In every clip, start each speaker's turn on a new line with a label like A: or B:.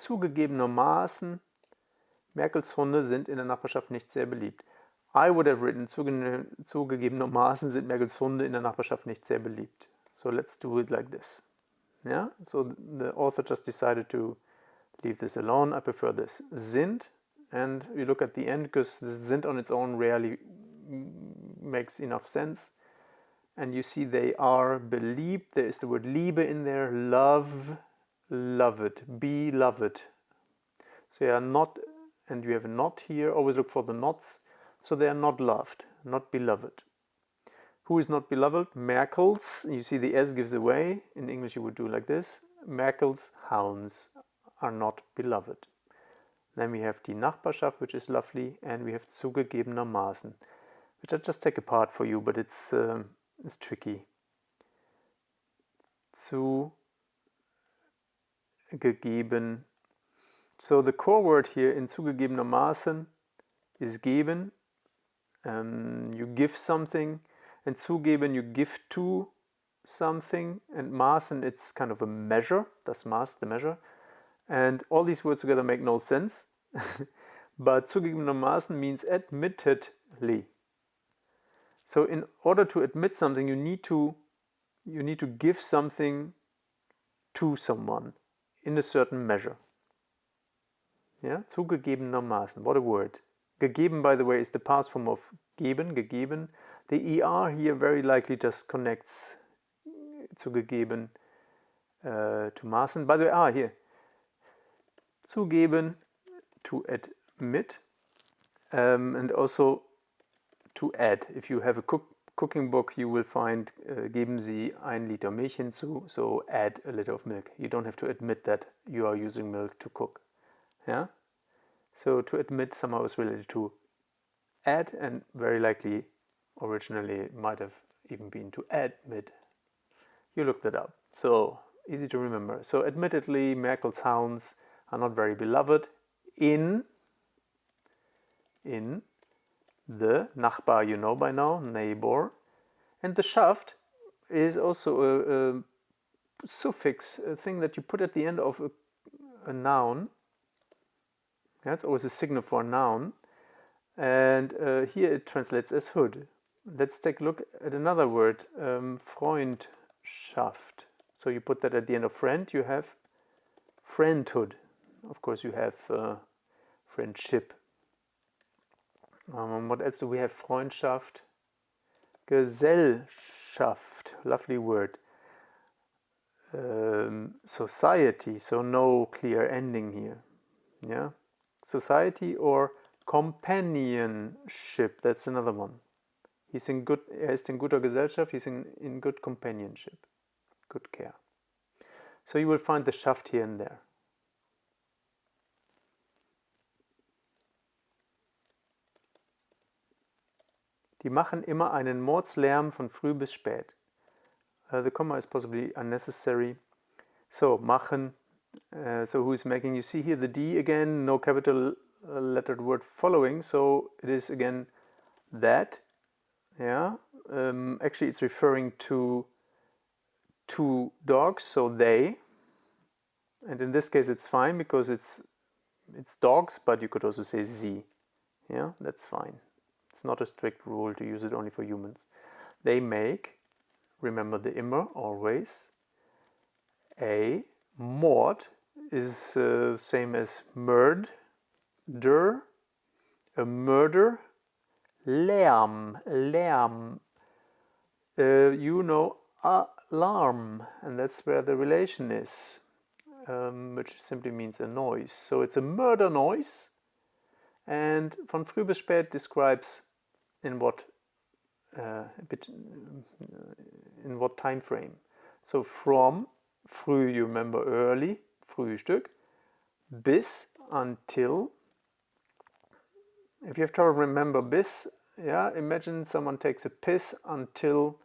A: zugegebenermaßen, Merkels Hunde sind in der Nachbarschaft nicht sehr beliebt. I would have written, zugegebenermaßen sind Merkels Hunde in der Nachbarschaft nicht sehr beliebt. So let's do it like this. Yeah, so the author just decided to leave this alone. I prefer this sind, and you look at the end because sind on its own rarely makes enough sense. And you see they are beliebt. There is the word Liebe in there. Love, loved, beloved. So you are not, and you have a not here. Always look for the nots. So they are not loved, not beloved. Who is not beloved? Merkel's. You see the S gives away. In English you would do like this. Merkel's hounds are not beloved. Then we have die Nachbarschaft, which is lovely, and we have zugegebenermaßen, which I just take apart for you, but it's tricky. Zugegeben. So the core word here in zugegebenermaßen is geben. You give something, and zugeben you give to something, and maßen it's kind of a measure, das Maß, the measure. And all these words together make no sense. But zugegebenermaßen means admittedly. So in order to admit something, you need to give something to someone in a certain measure. Yeah, zugegebenermaßen. What a word. Gegeben, by the way, is the past form of geben, gegeben. The ER here very likely just connects zugegeben to maßen. By the way, here. Zugeben, to admit, and also to add. If you have a cooking book, you will find geben Sie 1 Liter Milch hinzu, so add a liter of milk. You don't have to admit that you are using milk to cook. Yeah? So to admit somehow is related to add, and very likely originally might have even been to admit. You looked that up. So easy to remember. So admittedly, Merkel's hounds are not very beloved in the Nachbar, you know by now, neighbor. And the Schaft is also a suffix, a thing that you put at the end of a noun. That's always a signal for a noun. And here it translates as hood. Let's take a look at another word, Freundschaft. So you put that at the end of friend, you have friendhood. Of course, you have friendship. What else do we have? Freundschaft. Gesellschaft. Lovely word. Society. So no clear ending here. Yeah. Society or companionship. That's another one. Er ist in guter Gesellschaft. He's in good companionship. Good care. So you will find the Schaft here and there. Die machen immer einen Mordslärm von früh bis spät. The comma is possibly unnecessary. So, machen. So who is making? You see here the D again, no capital lettered word following. So it is again that. Yeah. Actually, it's referring to two dogs, so they. And in this case, it's fine because it's dogs, but you could also say sie. Yeah, that's fine. It's not a strict rule to use it only for humans. They make, remember the immer, always. A Mord is same as murder, a murder. Lärm, you know, alarm, and that's where the relation is, which simply means a noise. So it's a murder noise. And von früh bis spät describes in what time frame. So from früh, you remember early, Frühstück, bis, until. If you have to remember bis, yeah, imagine someone takes a piss until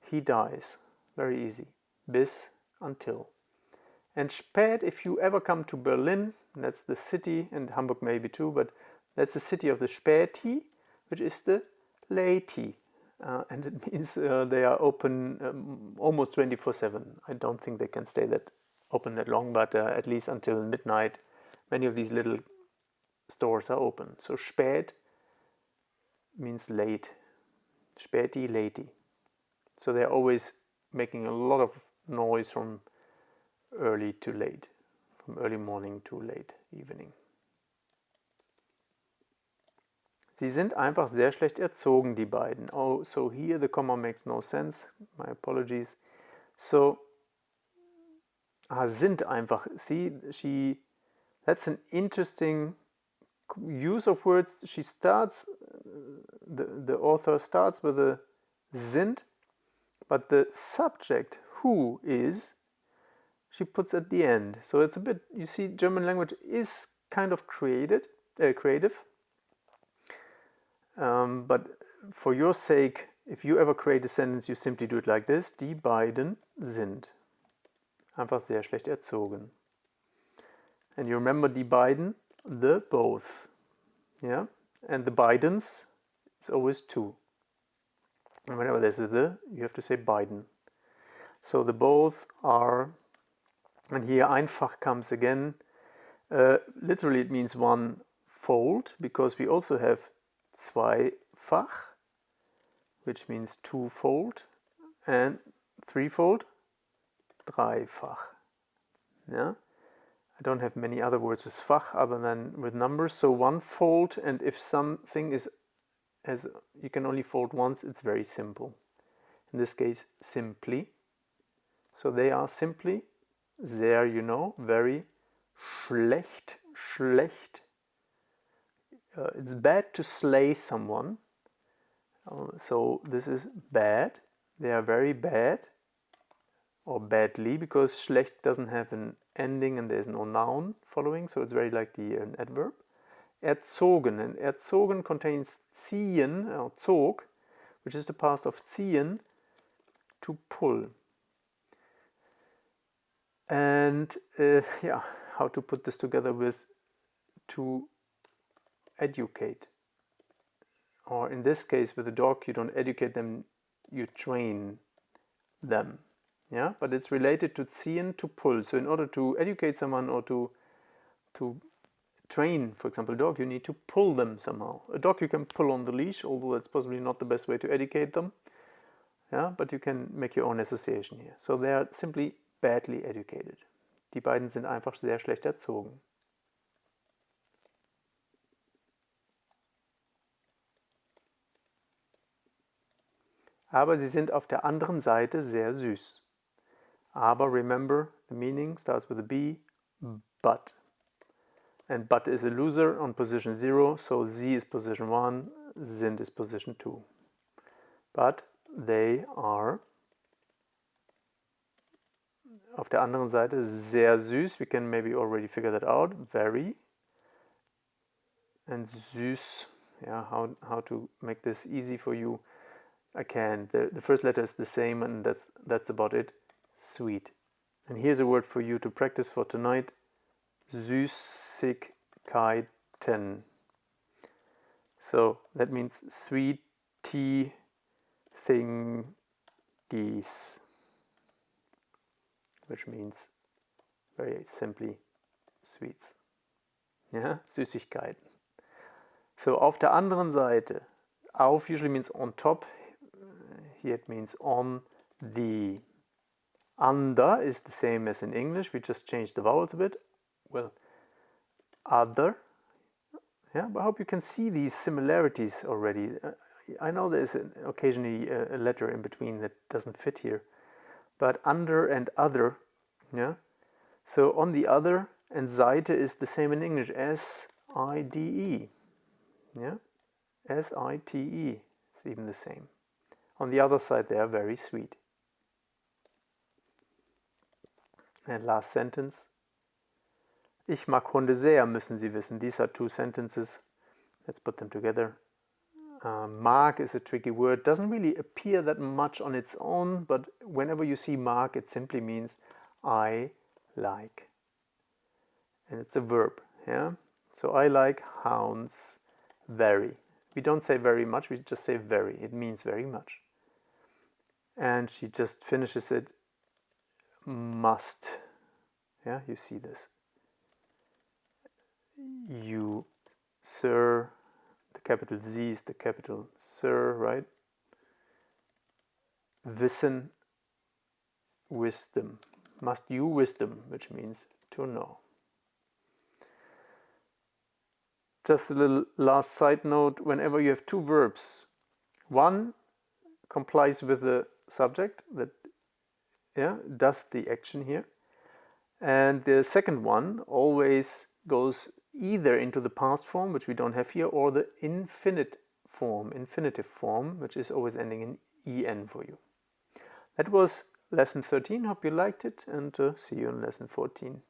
A: he dies. Very easy. Bis, until. And spät, if you ever come to Berlin, that's the city, and Hamburg maybe too, but that's the city of the Späti, which is the Lati. And it means they are open almost 24/7. I don't think they can stay open that long, but at least until midnight many of these little stores are open. So spät means late. Späti, latey. So they're always making a lot of noise from early to late, from early morning to late evening. Sie sind einfach sehr schlecht erzogen, die beiden. Oh, so here the comma makes no sense. My apologies. So, sind einfach. See, that's an interesting use of words. She starts, the author starts with a sind, but the subject, who is, she puts at the end. So it's a bit, you see, German language is kind of creative. But for your sake, if you ever create a sentence, you simply do it like this. Die beiden sind einfach sehr schlecht erzogen. And you remember die beiden, the both. Yeah? And the beidens is always two. And whenever there's a the, you have to say beiden. So the both are, and here einfach comes again. Literally it means one fold, because we also have zweifach, which means twofold, and threefold, dreifach. Yeah? I don't have many other words with fach other than with numbers. So one fold, and if something is, as you can only fold once, it's very simple. In this case, simply. So they are simply, sehr, you know, very schlecht, schlecht. It's bad to slay someone. So this is bad. They are very bad, or badly, because schlecht doesn't have an ending and there's no noun following, so it's very like an adverb. Erzogen, and erzogen contains ziehen, or zog, which is the past of ziehen, to pull. And yeah, how to put this together with to educate. Or in this case, with a dog, you don't educate them, you train them. Yeah, but it's related to ziehen, to pull. So in order to educate someone or to train, for example, a dog, you need to pull them somehow. A dog you can pull on the leash, although that's possibly not the best way to educate them. Yeah, but you can make your own association here. So they are simply badly educated. Die beiden sind einfach sehr schlecht erzogen. Aber sie sind auf der anderen Seite sehr süß. Aber, remember, the meaning starts with a B, but. And but is a loser on position 0, so sie is position 1, sind is position 2. But they are auf der anderen Seite sehr süß. We can maybe already figure that out. Very. And süß, yeah, how to make this easy for you? I can. The first letter is the same, and that's about it. Sweet. And here's a word for you to practice for tonight. Süßigkeiten. So that means sweetie thingies, which means very simply sweets. Yeah, Süßigkeiten. So auf der anderen Seite, auf usually means on top. Here it means on the. Under is the same as in English. We just changed the vowels a bit. Well, other. Yeah, but I hope you can see these similarities already. I know there's occasionally a letter in between that doesn't fit here. But under and other, yeah. So on the other, and Seite is the same in English. S-I-D-E. Yeah, S-I-T-E. It's even the same. On the other side, they are very sweet. And last sentence. Ich mag Hunde sehr, müssen Sie wissen. These are two sentences. Let's put them together. Mag is a tricky word. Doesn't really appear that much on its own, but whenever you see mag, it simply means I like. And it's a verb. Yeah. So I like hounds very. We don't say very much, we just say very. It means very much. And she just finishes it, must. Yeah, you see this. you, sir, the capital Z is the capital Sir, right? Wissen, wisdom. Must you wisdom, which means to know. Just a little last side note, whenever you have two verbs, one complies with the subject that does the action here, and the second one always goes either into the past form, which we don't have here, or the infinitive form, which is always ending in en for you. That was lesson 13. Hope you liked it, and see you in lesson 14.